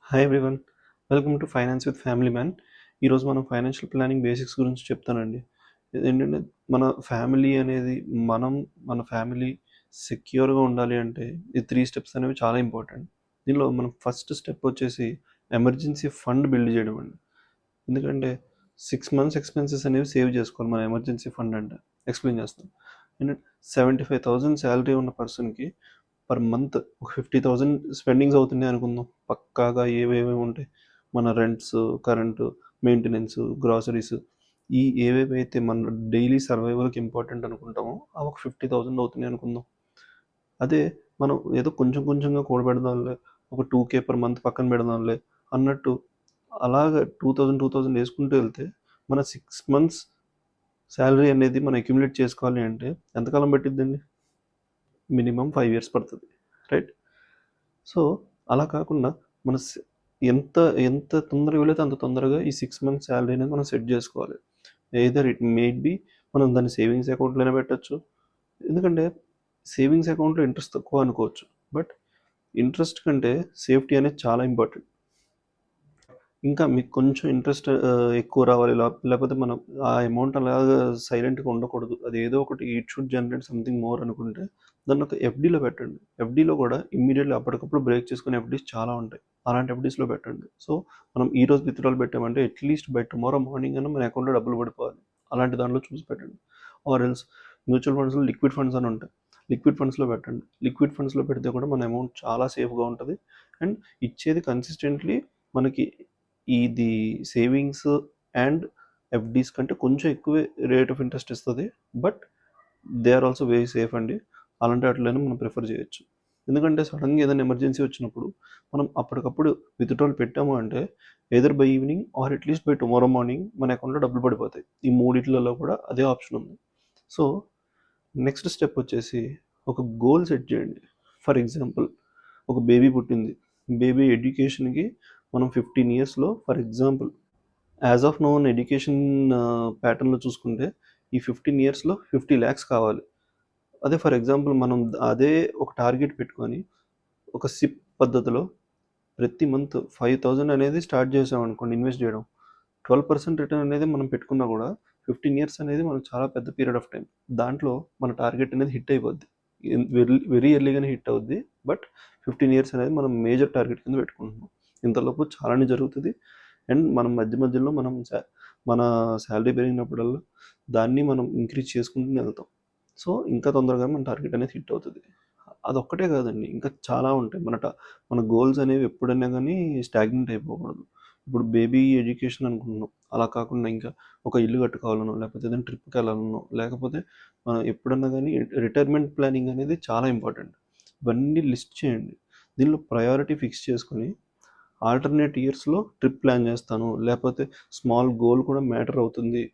Hi everyone. Welcome to finance with family man. ఈరోజు మనం financial planning basics గురించి చెప్తానండి. ఇదేంటంటే మన ఫ్యామిలీ అనేది మన ఫ్యామిలీ సెక్యూర్‌గా ఉండాలి అంటే ఈ 3 స్టెప్స్ అనేవి చాలా ఇంపార్టెంట్. దీనిలో మనం ఫస్ట్ స్టెప్ వచ్చేసి ఎమర్జెన్సీ ఫండ్ బిల్డ్ చేయడం అండి. ఎందుకంటే 6 మంత్స్ ఎక్స్‌పెన్సెస్ అనేవి సేవ్ చేసుకోవాలి మన ఎమర్జెన్సీ ఫండ్ అంటే. ఎక్స్‌ప్లెయిన్ చేస్తాను. ఏంటంటే 75,000 సాలరీ ఉన్న పర్సన్‌కి పర్ మంత్ ఒక 50,000 స్పెండింగ్స్ అవుతున్నాయి అనుకుందాం. పక్కాగా ఏవేవి ఉంటాయి, మన రెంట్స్, కరెంటు, మెయింటెనెన్స్, గ్రాసరీస్, ఏవేవైతే మన డైలీ సర్వైవల్‌కి ఇంపార్టెంట్ అనుకుంటామో అవి ఒక 50,000 అవుతున్నాయి అనుకుందాం. అదే మనం ఏదో కొంచెం కొంచెంగా కూడబెడదాంలే, ఒక 2,000 పర్ మంత్ పక్కన పెడదాంలే అన్నట్టు అలాగా 2,000 వేసుకుంటూ వెళ్తే మన 6 మంత్స్ సాలరీ అనేది మనం అక్యుములేట్ చేసుకోవాలి అంటే ఎంతకాలం పట్టిద్దండి? మినిమమ్ 5 ఇయర్స్ పడుతుంది. రైట్? సో, అలా కాకుండా మన స్ ఎంత ఎంత తొందరగా వీలైతే అంత తొందరగా ఈ 6 మంత్స్ సాలరీ అనేది మనం సెట్ జేసుకోవాలి. ఎయిదర్ ఇట్ మేడ్ బి మనం దాన్ని సేవింగ్స్ అకౌంట్‌లోనే పెట్టొచ్చు. ఎందుకంటే సేవింగ్స్ అకౌంట్‌లో ఇంట్రెస్ట్ తక్కువ అనుకోవచ్చు. బట్ ఇంట్రెస్ట్ కంటే సేఫ్టీ అనేది చాలా ఇంపార్టెంట్. ఇంకా మీకు కొంచెం ఇంట్రెస్ట్ ఎక్కువ రావాలి. లేపోతే మనం ఆ అమౌంట్ అలాగా సైలెంట్‌గా ఉండకూడదు. అది ఏదో ఒకటి it should generate something more అనుకుంటే దాన్ని ఒక ఎఫ్‌డీలో పెట్టండి. ఎఫ్‌డీలో కూడా ఇమ్మీడియేట్‌లీ అప్పటికప్పుడు బ్రేక్ చేసుకునే ఎఫ్‌డీస్ చాలా ఉంటాయి. అలాంటి ఎఫ్‌డీస్‌లో పెట్టండి. సో, మనం ఈరోజు విత్‌డ్రాల్ పెట్టామంటే అట్‌లీస్ట్ బై టుమారో మార్నింగ్ అన్నా మన అకౌంట్‌లో డబ్బులు పడిపోవాలి. అలాంటి దాంట్లో చూసి పెట్టండి. ఆర్ ఎల్స్ మ్యూచువల్ ఫండ్స్‌లో లిక్విడ్ ఫండ్స్ అని ఉంటాయి. లిక్విడ్ ఫండ్స్‌లో పెట్టండి. లిక్విడ్ ఫండ్స్‌లో పెడితే కూడా మన అమౌంట్ చాలా సేఫ్‌గా ఉంటది. అండ్ ఇచ్చేది కన్సిస్టెంట్‌లీ మనకి ఇది సేవింగ్స్ అండ్ ఎఫ్‌డీస్ కంటే కొంచెం ఎక్కువే రేట్ ఆఫ్ ఇంట్రెస్ట్ ఇస్తది. But they are also very safe అండి. అలాంటి వాటిలోనే మనం ప్రిఫర్ చేయొచ్చు. ఎందుకంటే సడెన్‌గా ఏదైనా ఎమర్జెన్సీ వచ్చినప్పుడు మనం అప్పటికప్పుడు విత్‌డ్రాల్ పెట్టాము అంటే either by evening or at least by tomorrow morning మన అకౌంట్‌లో డబ్బులు పడిపోతాయి. ఈ మూడిట్లలో కూడా అదే ఆప్షన్ ఉంది. సో, నెక్స్ట్ స్టెప్ వచ్చేసి ఒక గోల్ సెట్ చేయండి. ఫర్ ఎగ్జాంపుల్ ఒక బేబీ పుట్టింది. బేబీ ఎడ్యుకేషన్‌కి మనం 15 ఇయర్స్‌లో for example as of now education ప్యాటర్న్‌లో చూసుకుంటే ఈ 15 ఇయర్స్‌లో 50 లాక్స్ కావాలి. అదే ఫర్ ఎగ్జాంపుల్ మనం అదే ఒక టార్గెట్ పెట్టుకొని ఒక సిప్ పద్ధతిలో ప్రతి మంత్ 5,000 అనేది స్టార్ట్ చేసామనుకోండి ఇన్వెస్ట్ చేయడం. 12% రిటర్న్ అనేది మనం పెట్టుకున్నా కూడా 15 ఇయర్స్ అనేది మనకు చాలా పెద్ద పీరియడ్ ఆఫ్ టైం. దాంట్లో మన టార్గెట్ అనేది హిట్ అయిపోద్ది. వెరీ ఎర్లీగానే హిట్ అవుద్ది. బట్ 15 ఇయర్స్ అనేది మనం మేజర్ టార్గెట్ కింద పెట్టుకుంటున్నాం. ఇంతలోపు చాలానే జరుగుతుంది. అండ్ మనం మధ్య మధ్యలో మన సాలరీ పెరిగినప్పుడల్లా దాన్ని మనం ఇంక్రీజ్ చేసుకుంటూనే వెళ్తాం. సో, ఇంకా తొందరగా మన టార్గెట్ అనేది హిట్ అవుతది. అదొక్కటే కాదండి. ఇంకా చాలా ఉంటాయి. మన గోల్స్ అనేవి ఎప్పుడైనా గానీ స్టాగ్నెంట్ అయిపోకూడదు. ఇప్పుడు బేబీ ఎడ్యుకేషన్ అనుకుంటున్నాం. అలా కాకుండా ఇంకా ఒక ఇల్లు కట్టుకోవాలనో, లేకపోతే ఏదైనా ట్రిప్‌కెళ్ళాలనో, లేకపోతే మనం ఎప్పుడన్నా గానీ రిటైర్మెంట్ ప్లానింగ్ అనేది చాలా ఇంపార్టెంట్. ఇవన్నీ లిస్ట్ చేయండి. దీనిలో ప్రయారిటీ ఫిక్స్ చేసుకొని ఆల్టర్‌నేట్ ఇయర్స్‌లో ట్రిప్ ప్లాన్ చేస్తాను. లేపోతే స్మాల్ గోల్ కూడా మ్యాటర్ అవుతుంది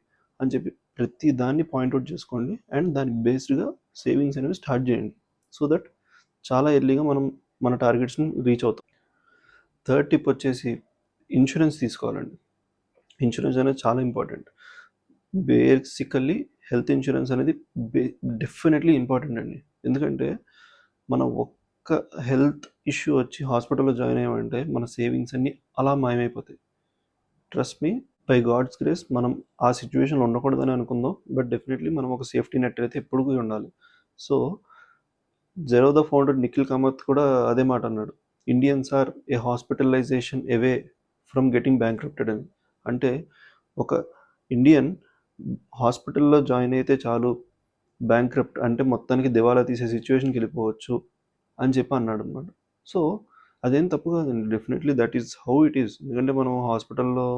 అని చెప్పి ప్రతి దాన్ని పాయింట్ ఔట్ చేసుకోండి. అండ్ దానికి బేస్డ్‌గా సేవింగ్స్ అనేవి స్టార్ట్ చేయండి. సో దట్ చాలా ఎర్లీగా మనం మన టార్గెట్స్‌ని రీచ్ అవుతాం. థర్డ్ టిప్ వచ్చేసి ఇన్స్యూరెన్స్ తీసుకోవాలండి. ఇన్స్యూరెన్స్ అనేది చాలా ఇంపార్టెంట్. బేసికల్లీ హెల్త్ ఇన్స్యూరెన్స్ అనేది బే డెఫినెట్‌లీ ఇంపార్టెంట్ అండి. ఎందుకంటే మనం ఒక్క హెల్త్ ఇష్యూ వచ్చి హాస్పిటల్‌లో జాయిన్ అయ్యామంటే మన సేవింగ్స్ అన్నీ అలా మాయమైపోతాయి. Trust me, by God's grace మనం ఆ సిట్యుయేషన్‌లో ఉండకూడదని అనుకుందాం. బట్ డెఫినెట్‌లీ మనం ఒక సేఫ్టీ నెట్ అయితే ఎప్పుడూ ఉండాలి. సో, జెరోదా ఫౌండర్ నిఖిల్ కామత్ కూడా అదే మాట అన్నాడు. Indians are a hospitalisation away from getting bankrupted అని. అంటే ఒక ఇండియన్ హాస్పిటల్‌లో జాయిన్ అయితే చాలు బ్యాంక్రప్ట్ అంటే మొత్తానికి దివాలా తీసే సిట్యుయేషన్‌కి వెళ్ళిపోవచ్చు అని చెప్పి అన్నాడనమాట. సో, అదేం తప్పు కాదండి. Definitely that is how it is. ఎందుకంటే మనం హాస్పిటల్‌లో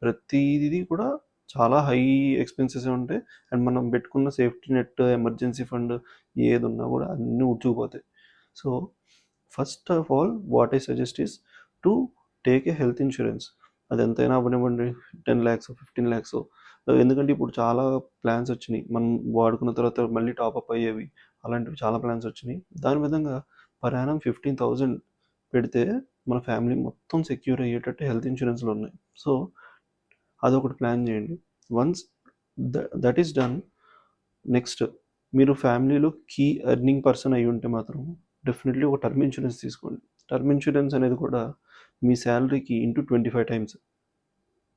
ప్రతీది కూడా చాలా హై ఎక్స్‌పెన్సెసే ఉంటాయి. అండ్ మనం పెట్టుకున్న సేఫ్టీ నెట్, ఎమర్జెన్సీ ఫండ్ ఏదున్నా కూడా అన్నీ ఉడ్చుకుపోతాయి. So, first of all what I suggest is to take a health insurance. అది ఎంతైనా అవ్వనివ్వండి, 10 లాక్సో, 15 లాక్సో. ఎందుకంటే ఇప్పుడు చాలా ప్లాన్స్ వచ్చినాయి. మనం వాడుకున్న తర్వాత మళ్ళీ టాపప్ అయ్యేవి. అలాంటివి చాలా ప్లాన్స్ వచ్చినాయి. దాని విధంగా పర్ యానం 15,000 పెడితే మన ఫ్యామిలీ మొత్తం సెక్యూర్ అయ్యేటట్టు హెల్త్ ఇన్స్యూరెన్స్‌లు ఉన్నాయి. సో, అదొకటి ప్లాన్ చేయండి. Once that is done, next మీరు ఫ్యామిలీలో కీ ఎర్నింగ్ పర్సన్ అయ్యుంటే మాత్రం డెఫినెట్‌లీ ఒక టర్మ్ ఇన్స్యూరెన్స్ తీసుకోండి. టర్మ్ ఇన్స్యూరెన్స్ అనేది కూడా మీ శాలరీకి ఇంటూ 25 టైమ్స్.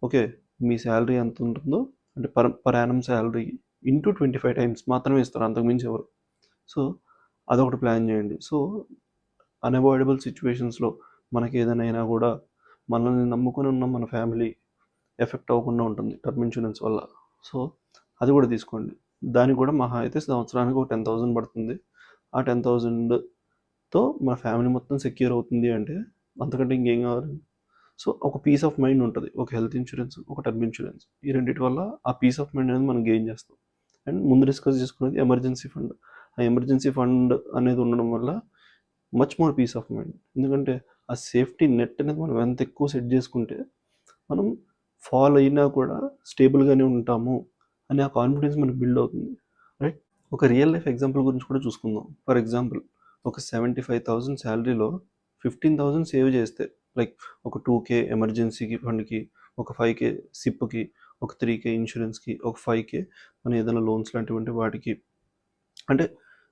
ఓకే, మీ శాలరీ ఎంత ఉంటుందో అంటే per annum salary into 25 times మాత్రమే ఇస్తారు, అంతకుమించి ఎవరు. సో అదొకటి ప్లాన్ చేయండి. సో అన్అవాయిడబుల్ సిచ్యువేషన్స్లో మనకి ఏదైనా అయినా కూడా మనల్ని నమ్ముకొని ఉన్న మన ఫ్యామిలీ ఎఫెక్ట్ అవ్వకుండా ఉంటుంది టర్మ్ ఇన్సూరెన్స్ వల్ల. సో అది కూడా తీసుకోండి. దానికి కూడా మహా అయితే సంవత్సరానికి ఒక 10,000 పడుతుంది. ఆ 10,000తో మన ఫ్యామిలీ మొత్తం సెక్యూర్ అవుతుంది అంటే అంతకంటే ఇంకేం కావాలి. సో ఒక పీస్ ఆఫ్ మైండ్ ఉంటుంది, ఒక హెల్త్ ఇన్సూరెన్స్, ఒక టర్మ్ ఇన్సూరెన్స్. ఈ రెండింటి వల్ల ఆ పీస్ ఆఫ్ మైండ్ అనేది మనం గెయిన్ చేస్తాం. అండ్ ముందు డిస్కస్ చేసుకునేది ఎమర్జెన్సీ ఫండ్. ఆ ఎమర్జెన్సీ ఫండ్ అనేది ఉండడం వల్ల much more peace of mind. ఎందుకంటే ఆ సేఫ్టీ నెట్ అనేది మనం ఎంత ఎక్కువ సెట్ చేసుకుంటే మనం ఫాల్ అయినా కూడా స్టేబుల్గానే ఉంటాము అనే ఆ కాన్ఫిడెన్స్ మనకు బిల్డ్ అవుతుంది, రైట్? ఒక రియల్ లైఫ్ ఎగ్జాంపుల్ గురించి కూడా చూసుకుందాం. ఫర్ ఎగ్జాంపుల్, ఒక 75,000 శాలరీలో 15,000 సేవ్ చేస్తే, లైక్ ఒక 2K ఎమర్జెన్సీకి ఫండ్కి, ఒక 5K సిప్కి, ఒక 3K ఇన్సూరెన్స్కి, ఒక 5K మనం ఏదైనా లోన్స్ లాంటివి ఉంటే వాటికి, అంటే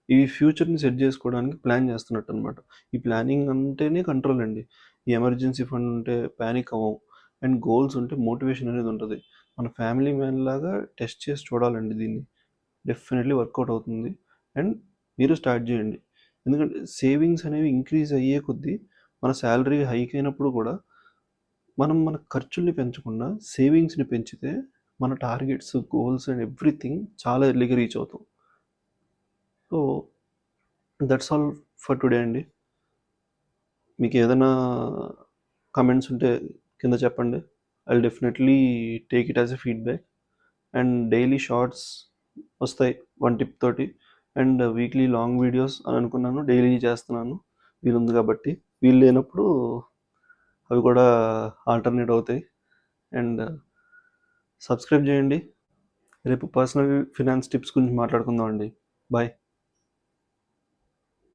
ఈ ఫ్యూచర్ని సెట్ చేసుకోవడానికి ప్లాన్ చేస్తున్నట్టు అనమాట. ఈ ప్లానింగ్ అంటేనే కంట్రోల్ అండి. ఈ ఎమర్జెన్సీ ఫండ్ ఉంటే ప్యానిక్ అవ్వం, అండ్ గోల్స్ ఉంటే మోటివేషన్ అనేది ఉంటుంది. మన ఫ్యామిలీ మ్యాన్ లాగా టెస్ట్ చేసి చూడాలండి దీన్ని. డెఫినెట్లీ వర్కౌట్ అవుతుంది. అండ్ మీరు స్టార్ట్ చేయండి. ఎందుకంటే సేవింగ్స్ అనేవి ఇంక్రీజ్ అయ్యే కొద్దీ మన శాలరీ హైక్ అయినప్పుడు కూడా మనం మన ఖర్చుల్ని పెంచకుండా సేవింగ్స్ని పెంచితే మన టార్గెట్స్, గోల్స్ అండ్ ఎవ్రీథింగ్ చాలా ఎర్లీగా రీచ్ అవుతాం. So that's all for today అండి. మీకు ఏదైనా కమెంట్స్ ఉంటే కింద చెప్పండి. I will definitely take it as a feedback. And daily shorts వస్తాయి 1 టిప్ తోటి, అండ్ వీక్లీ లాంగ్ వీడియోస్ అని అనుకున్నాను, డైలీ చేస్తున్నాను వీలుంది కాబట్టి. వీలు లేనప్పుడు అవి కూడా ఆల్టర్నేట్ అవుతాయి. అండ్ సబ్స్క్రైబ్ చేయండి. రేపు పర్సనల్ ఫినాన్స్ టిప్స్ గురించి మాట్లాడుకుందాం అండి. బాయ్.